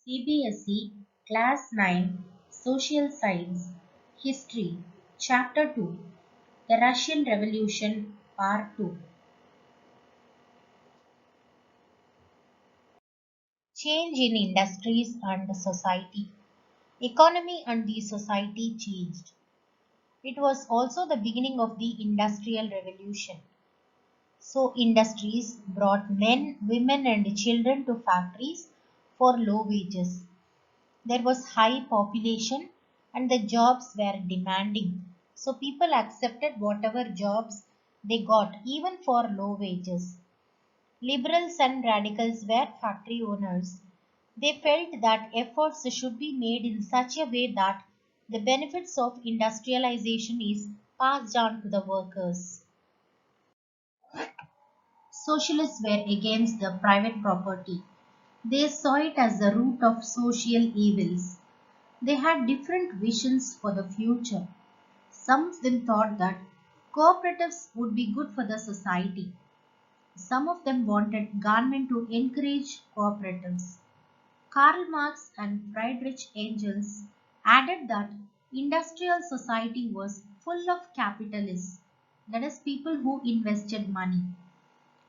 CBSE Class 9 Social Science History Chapter 2 The Russian Revolution Part 2 Change in Industries and Society. Economy and the society changed. It was also the beginning of the Industrial Revolution. So, industries brought men, women, and children to factories for low wages. There was high population and the jobs were demanding. So people accepted whatever jobs they got, even for low wages. Liberals and radicals were factory owners. They felt that efforts should be made in such a way that the benefits of industrialization is passed on to the workers. Socialists were against the private property. They saw it as the root of social evils. They had different visions for the future. Some of them thought that cooperatives would be good for the society. Some of them wanted government to encourage cooperatives. Karl Marx and Friedrich Engels added that industrial society was full of capitalists, that is, people who invested money.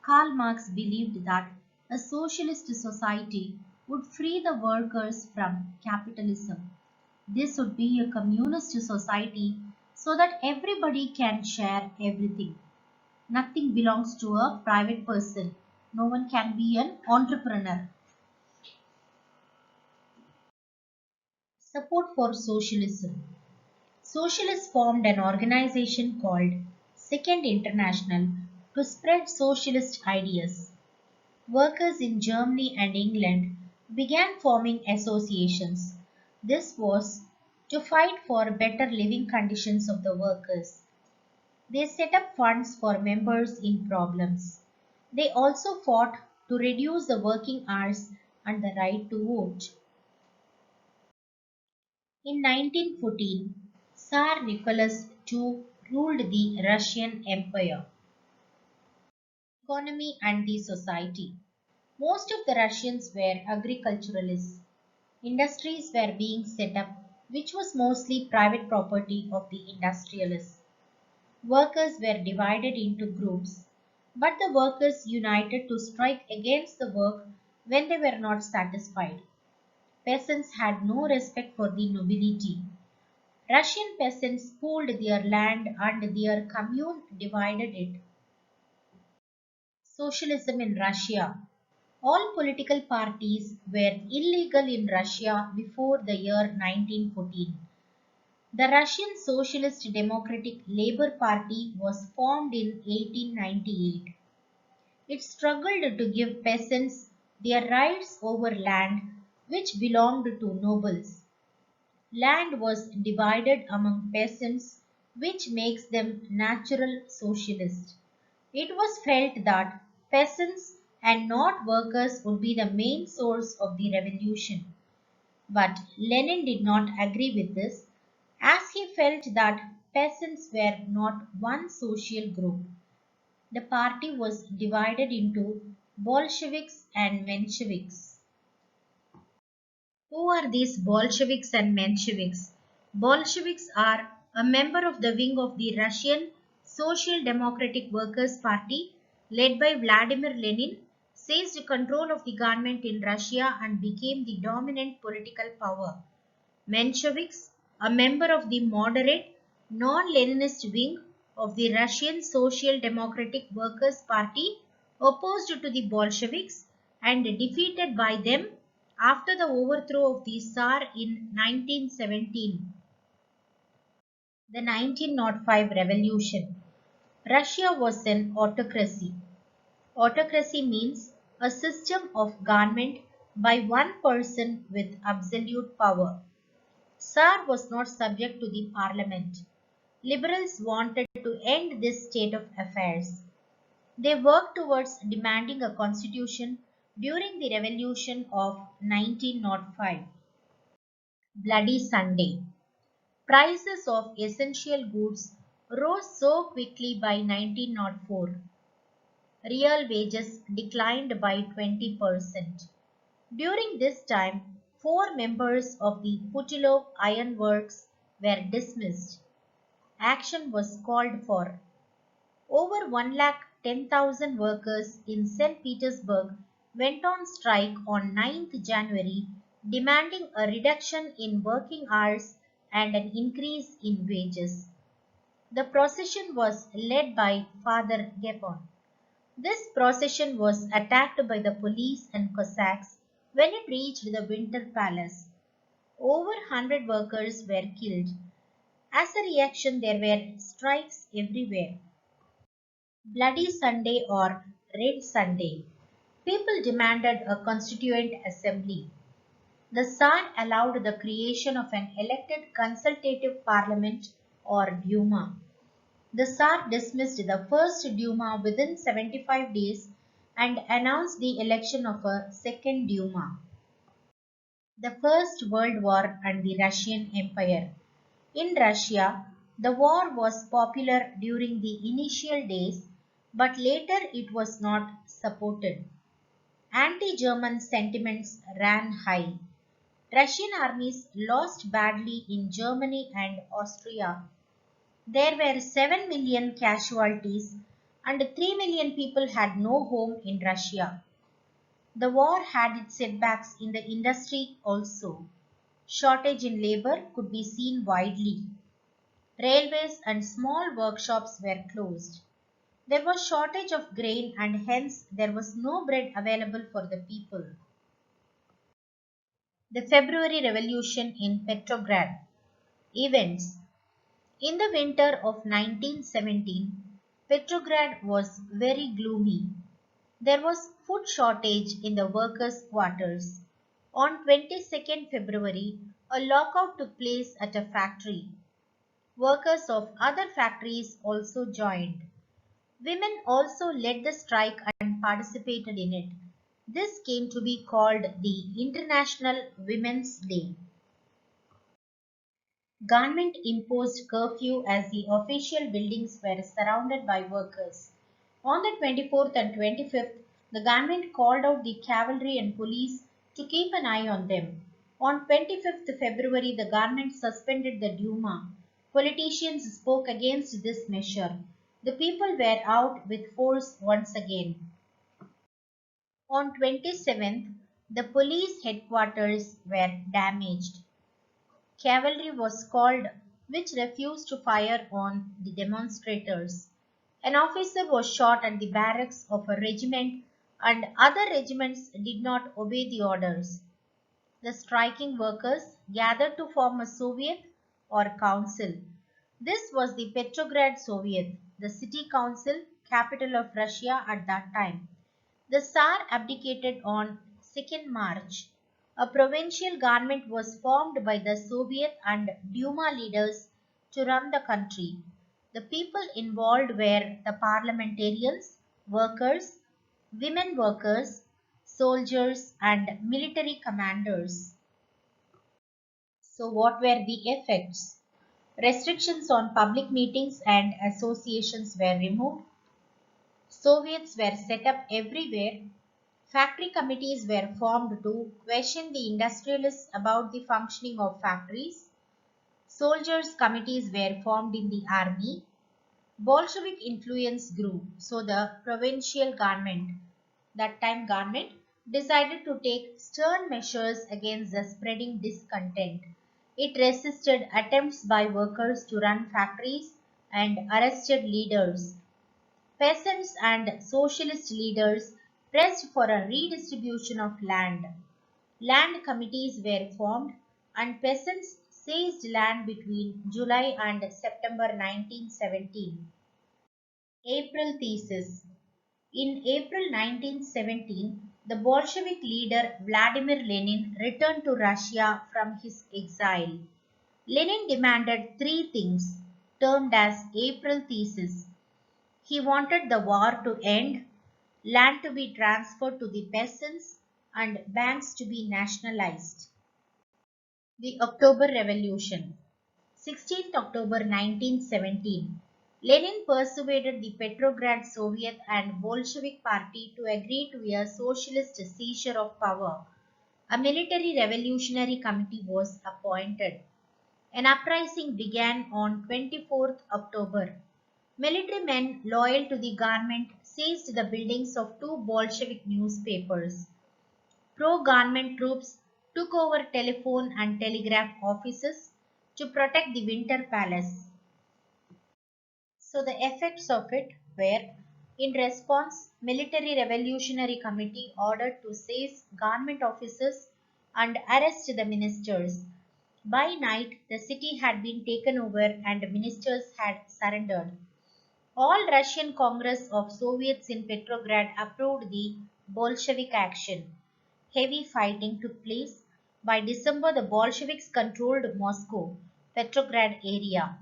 Karl Marx believed that a socialist society would free the workers from capitalism. This would be a communist society so that everybody can share everything. Nothing belongs to a private person. No one can be an entrepreneur. Support for socialism. Socialists formed an organization called Second International to spread socialist ideas. Workers in Germany and England began forming associations. This was to fight for better living conditions of the workers. They set up funds for members in problems. They also fought to reduce the working hours and the right to vote. In 1914, Tsar Nicholas II ruled the Russian Empire. Economy and the society. Most of the Russians were agriculturalists. Industries were being set up, which was mostly private property of the industrialists. Workers were divided into groups, but the workers united to strike against the work when they were not satisfied. Peasants had no respect for the nobility. Russian peasants pooled their land and their commune divided it. Socialism in Russia. All political parties were illegal in Russia before the year 1914. The Russian Socialist Democratic Labour Party was formed in 1898. It struggled to give peasants their rights over land which belonged to nobles. Land was divided among peasants, which makes them natural socialists. It was felt that peasants and not workers would be the main source of the revolution. But Lenin did not agree with this, as he felt that peasants were not one social group. The party was divided into Bolsheviks and Mensheviks. Who are these Bolsheviks and Mensheviks? Bolsheviks are a member of the wing of the Russian Social Democratic Workers' Party led by Vladimir Lenin, seized control of the government in Russia and became the dominant political power. Mensheviks, a member of the moderate, non-Leninist wing of the Russian Social Democratic Workers' Party, opposed to the Bolsheviks and defeated by them after the overthrow of the Tsar in 1917. The 1905 Revolution. Russia was an autocracy. Autocracy means a system of government by one person with absolute power. Tsar was not subject to the parliament. Liberals wanted to end this state of affairs. They worked towards demanding a constitution during the revolution of 1905. Bloody Sunday. Prices of essential goods rose so quickly by 1904. Real wages declined by 20%. During this time, 4 members of the Putilov Iron Works were dismissed. Action was called for. Over 110,000 workers in St. Petersburg went on strike on 9th January, demanding a reduction in working hours and an increase in wages. The procession was led by Father Gapon. This procession was attacked by the police and Cossacks when it reached the Winter Palace. Over 100 workers were killed. As a reaction, there were strikes everywhere. Bloody Sunday or Red Sunday. People demanded a constituent assembly. The Tsar allowed the creation of an elected consultative parliament or Duma. The Tsar dismissed the first Duma within 75 days and announced the election of a second Duma. The First World War and the Russian Empire. In Russia, the war was popular during the initial days, but later it was not supported. Anti-German sentiments ran high. Russian armies lost badly in Germany and Austria. There were 7 million casualties and 3 million people had no home in Russia. The war had its setbacks in the industry also. Shortage in labor could be seen widely. Railways and small workshops were closed. There was shortage of grain and hence there was no bread available for the people. The February Revolution in Petrograd. Events. In the winter of 1917, Petrograd was very gloomy. There was food shortage in the workers' quarters. On 22nd February, a lockout took place at a factory. Workers of other factories also joined. Women also led the strike and participated in it. This came to be called the International Women's Day. Government imposed curfew as the official buildings were surrounded by workers. On the 24th and 25th, the government called out the cavalry and police to keep an eye on them. On 25th February, the government suspended the Duma. Politicians spoke against this measure. The people were out with force once again. On 27th, the police headquarters were damaged. Cavalry was called, which refused to fire on the demonstrators. An officer was shot at the barracks of a regiment, and other regiments did not obey the orders. The striking workers gathered to form a Soviet or council. This was the Petrograd Soviet, the city council, capital of Russia at that time. The Tsar abdicated on 2nd March. A provincial government was formed by the Soviet and Duma leaders to run the country. The people involved were the parliamentarians, workers, women workers, soldiers, and military commanders. So, what were the effects? Restrictions on public meetings and associations were removed. Soviets were set up everywhere. Factory committees were formed to question the industrialists about the functioning of factories. Soldiers' committees were formed in the army. Bolshevik influence grew, so the provincial government, that time government, decided to take stern measures against the spreading discontent. It resisted attempts by workers to run factories and arrested leaders. Peasants and socialist leaders pressed for a redistribution of land. Land committees were formed and peasants seized land between July and September 1917. April Thesis. In April 1917, the Bolshevik leader Vladimir Lenin returned to Russia from his exile. Lenin demanded three things, termed as April Thesis. He wanted the war to end, land to be transferred to the peasants, and banks to be nationalized. The October Revolution. 16th October 1917. Lenin persuaded the Petrograd Soviet and Bolshevik Party to agree to a socialist seizure of power. A military revolutionary committee was appointed. An uprising began on 24th October. Military men loyal to the government seized the buildings of two Bolshevik newspapers. Pro-government troops took over telephone and telegraph offices to protect the Winter Palace. So the effects of it were, in response, Military Revolutionary Committee ordered to seize government offices and arrest the ministers. By night, the city had been taken over and the ministers had surrendered. All Russian Congress of Soviets in Petrograd approved the Bolshevik action. Heavy fighting took place. By December, the Bolsheviks controlled Moscow, Petrograd area.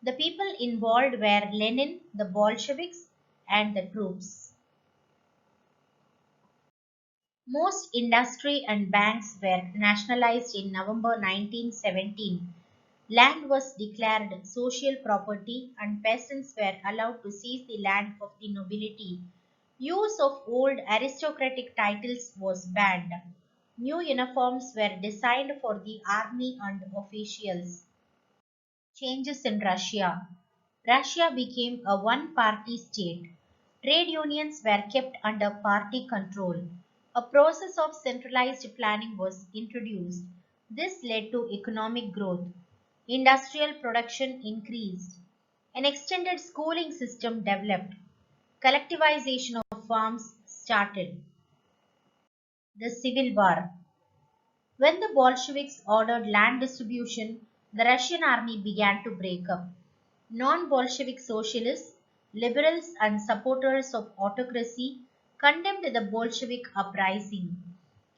The people involved were Lenin, the Bolsheviks, and the troops. Most industry and banks were nationalized in November 1917. Land was declared social property and peasants were allowed to seize the land of the nobility. Use of old aristocratic titles was banned. New uniforms were designed for the army and officials. Changes in Russia. Russia became a one party state. Trade unions were kept under party control. A process of centralized planning was introduced. This led to economic growth. Industrial production increased. An extended schooling system developed. Collectivization of farms started. The Civil War. When the Bolsheviks ordered land distribution, the Russian army began to break up. Non-Bolshevik socialists, liberals and supporters of autocracy condemned the Bolshevik uprising.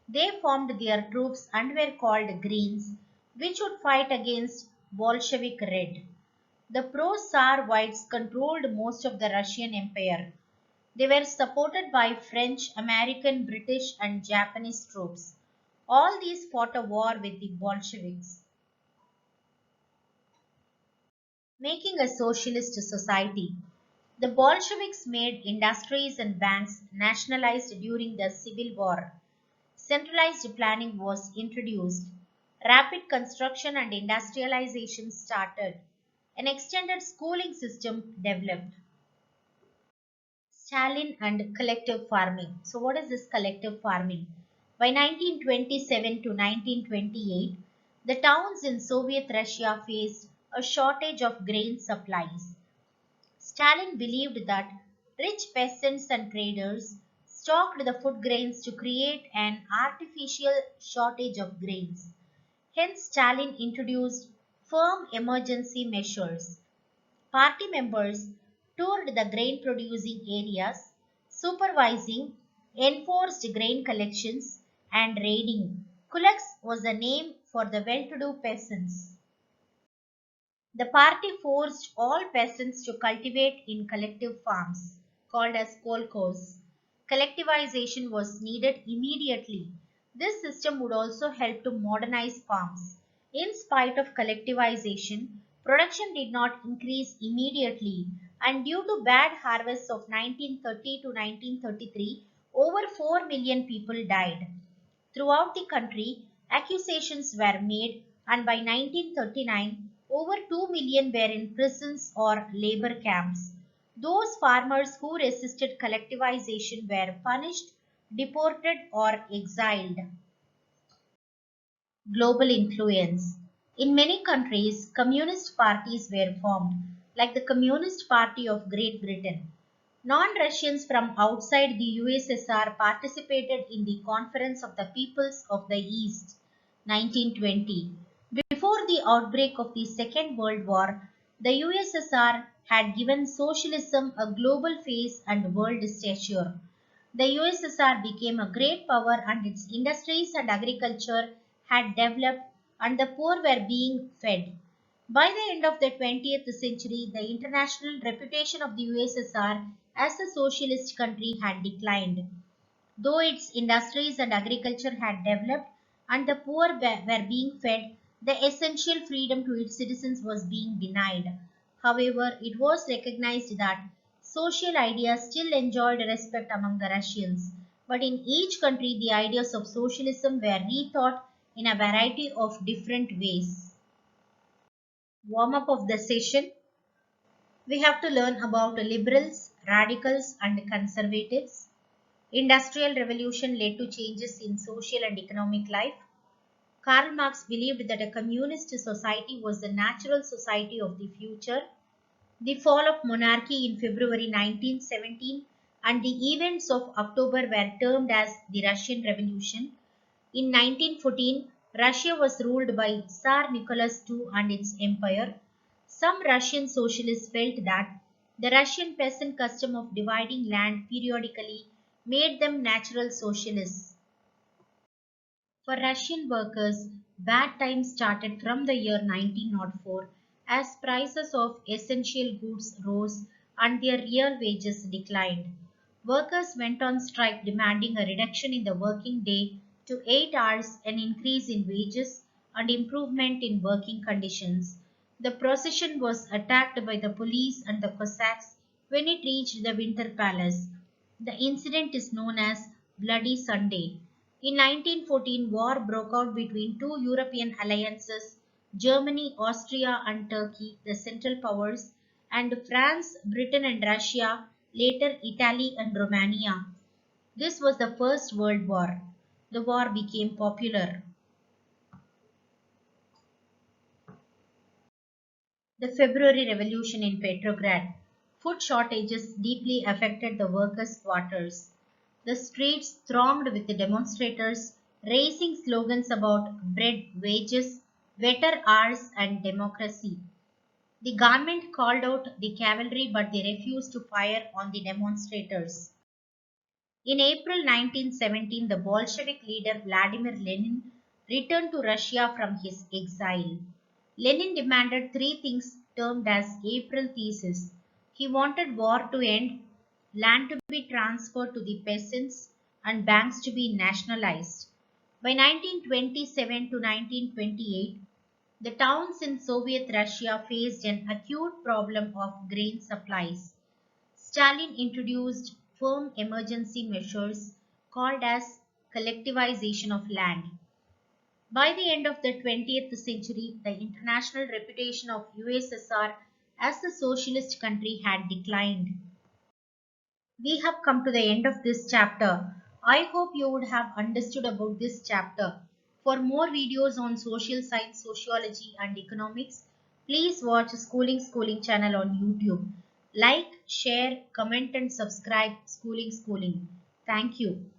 They formed their troops and were called Greens, which would fight against Bolshevik Red. The pro-Tsar whites controlled most of the Russian Empire. They were supported by French, American, British and Japanese troops. All these fought a war with the Bolsheviks. Making a socialist society. The Bolsheviks made industries and banks nationalized during the Civil War. Centralized planning was introduced. Rapid construction and industrialization started. An extended schooling system developed. Stalin and collective farming. So, what is this collective farming? By 1927 to 1928, the towns in Soviet Russia faced a shortage of grain supplies. Stalin believed that rich peasants and traders stocked the food grains to create an artificial shortage of grains. Hence, Stalin introduced firm emergency measures. Party members toured the grain producing areas, supervising enforced grain collections and raiding. Kulaks was a name for the well to do peasants. The party forced all peasants to cultivate in collective farms, called as kolkhos. Collectivization was needed immediately. This system would also help to modernize farms. In spite of collectivization, production did not increase immediately, and due to bad harvests of 1930 to 1933, over 4 million people died. Throughout the country, accusations were made, and by 1939, over 2 million were in prisons or labor camps. Those farmers who resisted collectivization were punished, deported, or exiled. Global influence. In many countries, communist parties were formed, like the Communist Party of Great Britain. Non-Russians from outside the USSR participated in the Conference of the Peoples of the East, 1920. Before the outbreak of the Second World War, the USSR had given socialism a global face and world stature. The USSR became a great power and its industries and agriculture had developed and the poor were being fed. By the end of the 20th century, the international reputation of the USSR as a socialist country had declined. Though its industries and agriculture had developed and the poor were being fed, the essential freedom to its citizens was being denied. However, it was recognized that social ideas still enjoyed respect among the Russians. But in each country, the ideas of socialism were rethought in a variety of different ways. Warm up of the session. We have to learn about liberals, radicals, and conservatives. Industrial revolution led to changes in social and economic life. Karl Marx believed that a communist society was the natural society of the future. The fall of monarchy in February 1917 and the events of October were termed as the Russian Revolution. In 1914, Russia was ruled by Tsar Nicholas II and its empire. Some Russian socialists felt that the Russian peasant custom of dividing land periodically made them natural socialists. For Russian workers, bad times started from the year 1904 as prices of essential goods rose and their real wages declined. Workers went on strike demanding a reduction in the working day to 8 hours, an increase in wages, and improvement in working conditions. The procession was attacked by the police and the Cossacks when it reached the Winter Palace. The incident is known as Bloody Sunday. In 1914, war broke out between two European alliances, Germany, Austria and Turkey, the Central Powers, and France, Britain and Russia, later Italy and Romania. This was the First World War. The war became popular. The February Revolution in Petrograd. Food shortages deeply affected the workers' quarters. The streets thronged with demonstrators raising slogans about bread, wages, better hours, and democracy. The government called out the cavalry, but they refused to fire on the demonstrators. In April 1917, the Bolshevik leader Vladimir Lenin returned to Russia from his exile. Lenin demanded three things termed as April Thesis. He wanted war to end, land to be transferred to the peasants, and banks to be nationalized. By 1927 to 1928, the towns in Soviet Russia faced an acute problem of grain supplies. Stalin introduced firm emergency measures called as collectivization of land. By the end of the 20th century, the international reputation of USSR as a socialist country had declined. We have come to the end of this chapter. I hope you would have understood about this chapter. For more videos on social science, sociology and economics, please watch Schooling channel on YouTube. Like, share, comment and subscribe Schooling. Thank you.